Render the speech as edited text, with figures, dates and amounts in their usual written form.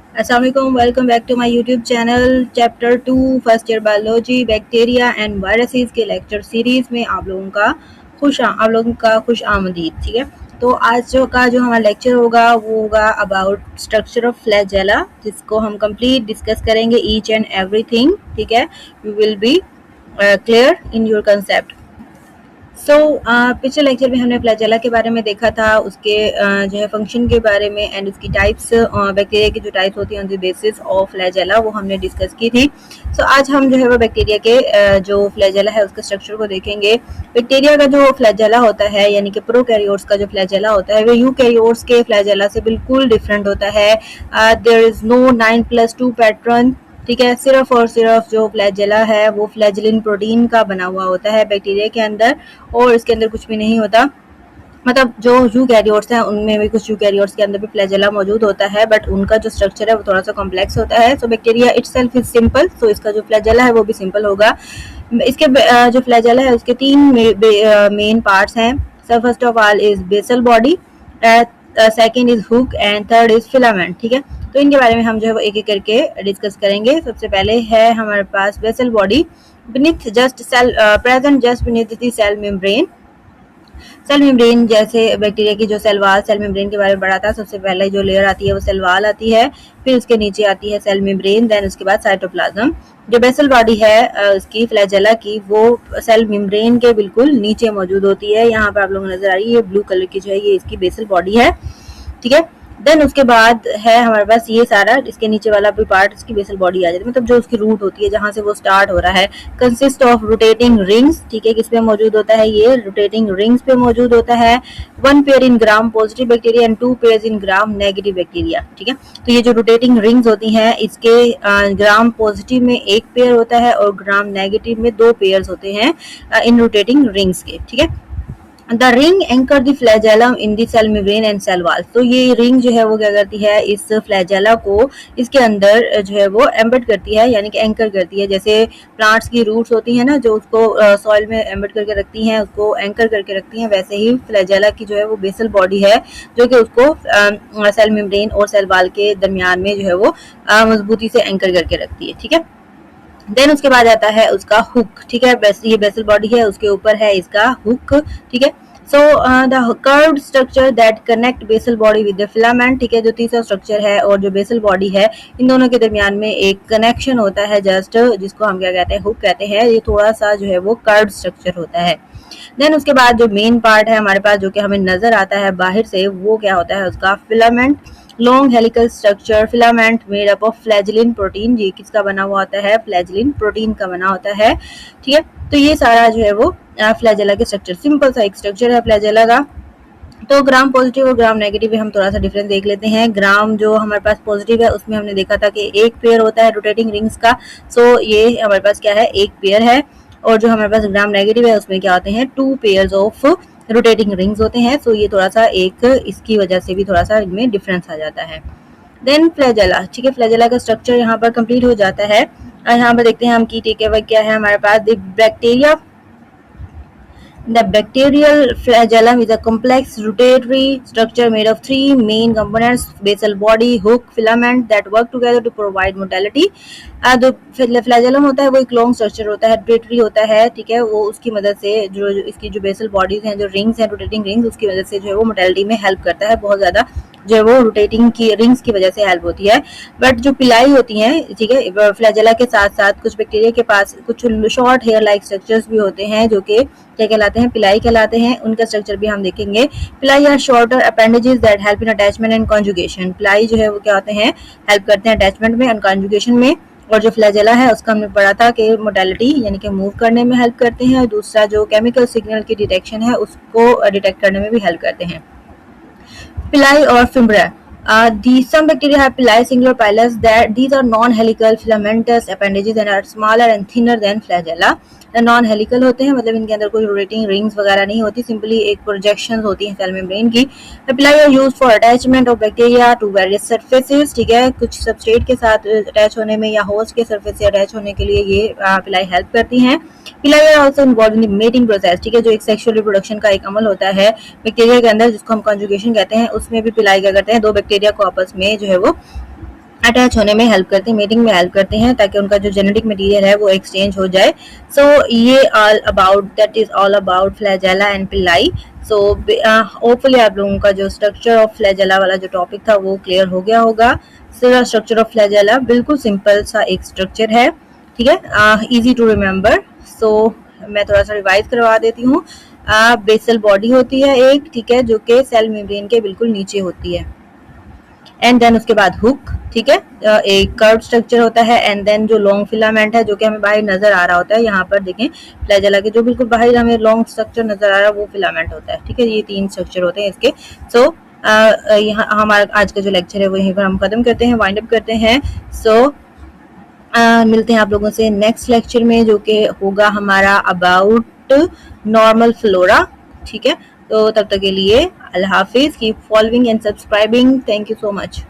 अस्सलाम वालेकुम, welcome back to my YouTube channel. Chapter 2 first year biology bacteria and viruses के lecture series में आप लोगों का खुश आमदीद। ठीक है, तो आज जो हमारा लेक्चर होगा वो होगा अबाउट स्ट्रक्चर ऑफ फ्लैजेला, जिसको हम कंप्लीट डिस्कस करेंगे ईच एंड एवरीथिंग। ठीक है, you will be clear in your concept. पिछले लेक्चर में हमने फ्लैजेला के बारे में देखा था, उसके जो है फंक्शन के बारे में एंड उसकी टाइप्स, बैक्टीरिया की जो टाइप्स होती हैं on the basis of flagella वो हमने डिस्कस की थी। आज हम जो है वो बैक्टीरिया के जो फ्लैजेला है उसके स्ट्रक्चर को देखेंगे। बैक्टीरिया का जो फ्लैजेला होता है यानी कि प्रोकैरियोट्स का जो फ्लैजेला होता है वो यूकैरियोट्स के फ्लैजेला से बिल्कुल डिफरेंट होता है। There is no 9+2 pattern. ठीक है, सिर्फ और सिर्फ जो फ्लैजेला है वो फ्लैजलिन प्रोटीन का बना हुआ होता है बैक्टीरिया के अंदर, और इसके अंदर कुछ भी नहीं होता। मतलब जो यूकैरियोट्स हैं उनमें भी कुछ यूकैरियोट्स के अंदर भी फ्लैजेला मौजूद होता है, बट उनका जो स्ट्रक्चर है वो थोड़ा सा कॉम्प्लेक्स होता है। बैक्टीरिया इटसेल्फ इज सिंपल, सो इसका जो फ्लैजेला है वो भी सिंपल होगा। इसके जो फ्लैजेला है उसके 3 मेन पार्ट्स हैं। First of all is basal body, second is hook and third is filament. ठीक है, तो इनके बारे में हम जो है वो एक एक करके डिस्कस करेंगे। सबसे पहले है हमारे पास basal body, beneath just cell present just beneath the cell membrane। Cell membrane जैसे बैक्टीरिया की जो सेल वाल, सेल मेम्ब्रेन के बारे में पढ़ा था। सबसे पहले जो लेयर आती है वो सेल वाल आती है, फिर उसके नीचे आती है सेल मेम्ब्रेन, देन उसके बाद साइटोप्लाज्म। जो बेसल बॉडी है उसकी फ्लैजेला की, वो सेल मेम्ब्रेन के बिल्कुल नीचे मौजूद होती है। यहाँ पर आप लोगों को नजर आ रही है ब्लू कलर की जो है ये इसकी बेसल बॉडी है। ठीक है, देन उसके बाद है हमारे पास ये सारा, इसके नीचे वाला भी पार्ट इसकी बेसल बॉडी आ जाती है, मतलब जो उसकी रूट होती है जहां से वो स्टार्ट हो रहा है। Consist of rotating rings. ठीक है, किस पे मौजूद होता है ये रोटेटिंग रिंग्स पे मौजूद होता है। 1 pair in gram positive bacteria and 2 pair in gram negative bacteria. ठीक है, तो ये जो रोटेटिंग रिंग्स होती हैं इसके ग्राम पॉजिटिव में 1 पेयर होता है और ग्राम नेगेटिव में 2 पेयर होते हैं इन रोटेटिंग रिंग्स के। ठीक है, the ring anchor the flagellum in the cell membrane and cell wall. तो ये रिंग जो है वो क्या करती है, इस फ्लैजेला को इसके अंदर जो है वो एम्बेड करती है, यानी कि एंकर करती है। जैसे प्लांट्स की रूट्स होती है ना, जो उसको सॉइल में एम्बेड करके रखती हैं, उसको एंकर करके रखती हैं, वैसे ही फ्लैजेला की जो है वो बेसल बॉडी है जो कि उसको सेल मेम्ब्रेन और सेल वॉल के दरमियान में जो है वो मजबूती से एंकर करके रखती है। ठीक है, देन उसके बाद आता है उसका हुक। ठीक है, ये बेसल बॉडी है, उसके ऊपर है इसका हुक। ठीक है, so the curved structure that connect basal body with the filament. ठीक है, जो तीसरा स्ट्रक्चर है और जो बेसल बॉडी है इन दोनों के दरमियान में एक कनेक्शन होता है जस्ट, जिसको हम क्या कहते हैं, हुक कहते हैं। ये थोड़ा सा जो है वो कर्व्ड स्ट्रक्चर होता है। देन उसके बाद जो मेन पार्ट है हमारे पास जो कि हमें नजर आता है बाहर से, वो क्या होता है उसका filament. Long helical structure filament made up of flagellin protein. ये किसका बना हुआ होता है, फ्लैजलिन प्रोटीन का बना होता है। ठीक है, तो ये सारा जो है वो फ्लैजेला के स्ट्रक्चर, सिंपल सा एक स्ट्रक्चर है फ्लैजेला का। तो ग्राम पॉजिटिव और ग्राम नेगेटिव में हम थोड़ा सा डिफरेंस देख लेते हैं। ग्राम जो हमारे पास पॉजिटिव है उसमें हमने देखा था कि 1 पेयर होता है रोटेटिंग रिंग्स का। ये हमारे पास क्या है, 1 पेयर है। और जो हमारे पास ग्राम नेगेटिव है उसमें क्या होते हैं, 2 पेयर्स ऑफ रोटेटिंग रिंग्स होते हैं। ये थोड़ा सा एक इसकी वजह से भी थोड़ा सा इनमें डिफरेंस आ जाता है। Then flagella. ठीक है, फ्लैजेला का स्ट्रक्चर यहाँ पर कंप्लीट हो जाता है। यहाँ पर देखते हैं हम की टेकअवे क्या है हमारे पास। Bacteria The bacterial flagellum is a complex rotatory structure made of 3 main components: basal body, hook, filament that work together to provide motility। जो फ्लैजेलम होता है वो एक लॉन्ग स्ट्रक्चर होता है, रोटेटरी होता है। ठीक है, वो उसकी मदद से जो इसकी जो बेसल बॉडीज हैं, जो रिंग्स हैं, रोटेटिंग रिंग्स, उसकी वजह से जो है वो मोटिलिटी में हेल्प करता है। बहुत ज्यादा जो है वो रोटेटिंग की रिंग्स की वजह से हेल्प होती है। बट जो पिलाई होती हैं, ठीक है, फ्लैजेला के साथ साथ कुछ बैक्टीरिया के पास कुछ शॉर्ट हेयर लाइक स्ट्रक्चर्स भी होते हैं जो कि क्या कहलाते हैं, पिलाई कहलाते हैं। उनका स्ट्रक्चर भी हम देखेंगे। Pili are shorter appendages that help in attachment and conjugation. Pili जो है वो क्या होते हैं, हेल्प करते हैं अटैचमेंट में एंड कॉन्जुगेशन में। और जो फ्लैजेला है उसका हमने पढ़ा था कि मोटिलिटी यानी कि मूव करने में हेल्प करते हैं। दूसरा जो केमिकल सिग्नल की डिटेक्शन है उसको डिटेक्ट करने में भी हेल्प करते हैं। Pili or fimbria. Some bacteria have pili, singular pilus. That these are non-helical filamentous appendages and are smaller and thinner than flagella. Non helical होते हैं, मतलब इनके अंदर कोई रोटेटिंग रिंग्स वगैरह नहीं होती, सिंपली एक प्रोजेक्शंस होती हैं सेल मेम्ब्रेन की। Pili are used for attachment of bacteria to various surfaces. ठीक है, कुछ सबस्ट्रेट के साथ अटैच होने में या होस्ट के सरफेस से अटैच होने के लिए ये पिलाई हेल्प करती हैं। Pili are also involve in the mating process. ठीक है, जो एक सेक्सुअल रिप्रोडक्शन का एक अमल होता है बैक्टीरिया के अंदर जिसको हम कॉन्जुगेशन कहते हैं, उसमें भी पिलाई क्या करते हैं, दो बैक्टीरिया को आपस में जो है वो अटैच होने में हेल्प करते हैं, मेटिंग में हेल्प करते हैं, ताकि उनका जो जेनेटिक मटेरियल है वो एक्सचेंज हो जाए। सो ये all about, that is all about flagella and pili. So hopefully आप लोगों का जो स्ट्रक्चर ऑफ फ्लैजेला वाला जो टॉपिक था वो क्लियर हो गया होगा। सो स्ट्रक्चर ऑफ फ्लैजेला बिल्कुल सिंपल सा एक स्ट्रक्चर है, ठीक है, इजी टू रिमेम्बर। सो मैं थोड़ा सा रिवाइज करवा देती हूँ। बेसल बॉडी होती है एक, ठीक है, जो कि सेल मेम्ब्रेन के बिल्कुल नीचे होती है, एंड देन उसके बाद हुक, ठीक है, एक कर्व स्ट्रक्चर होता है, एंड देन जो लॉन्ग फिलामेंट है जो कि हमें बाहर नजर आ रहा होता है, यहाँ पर देखें फ्लैजेला के जो बिल्कुल बाहर हमें लॉन्ग स्ट्रक्चर नजर आ रहा है वो फिलामेंट होता है, ठीक है। ये 3 स्ट्रक्चर होते हैं इसके। सो यहाँ हमारा आज का जो लेक्चर है वो यहीं पर हम खत्म करते हैं, वाइंड अप करते हैं। सो मिलते हैं आप लोगों से नेक्स्ट लेक्चर में, जो कि होगा हमारा अबाउट नॉर्मल फ्लोरा, ठीक है। तो तब तक के लिए अल्लाह हाफिज, keep following and subscribing, thank you so much.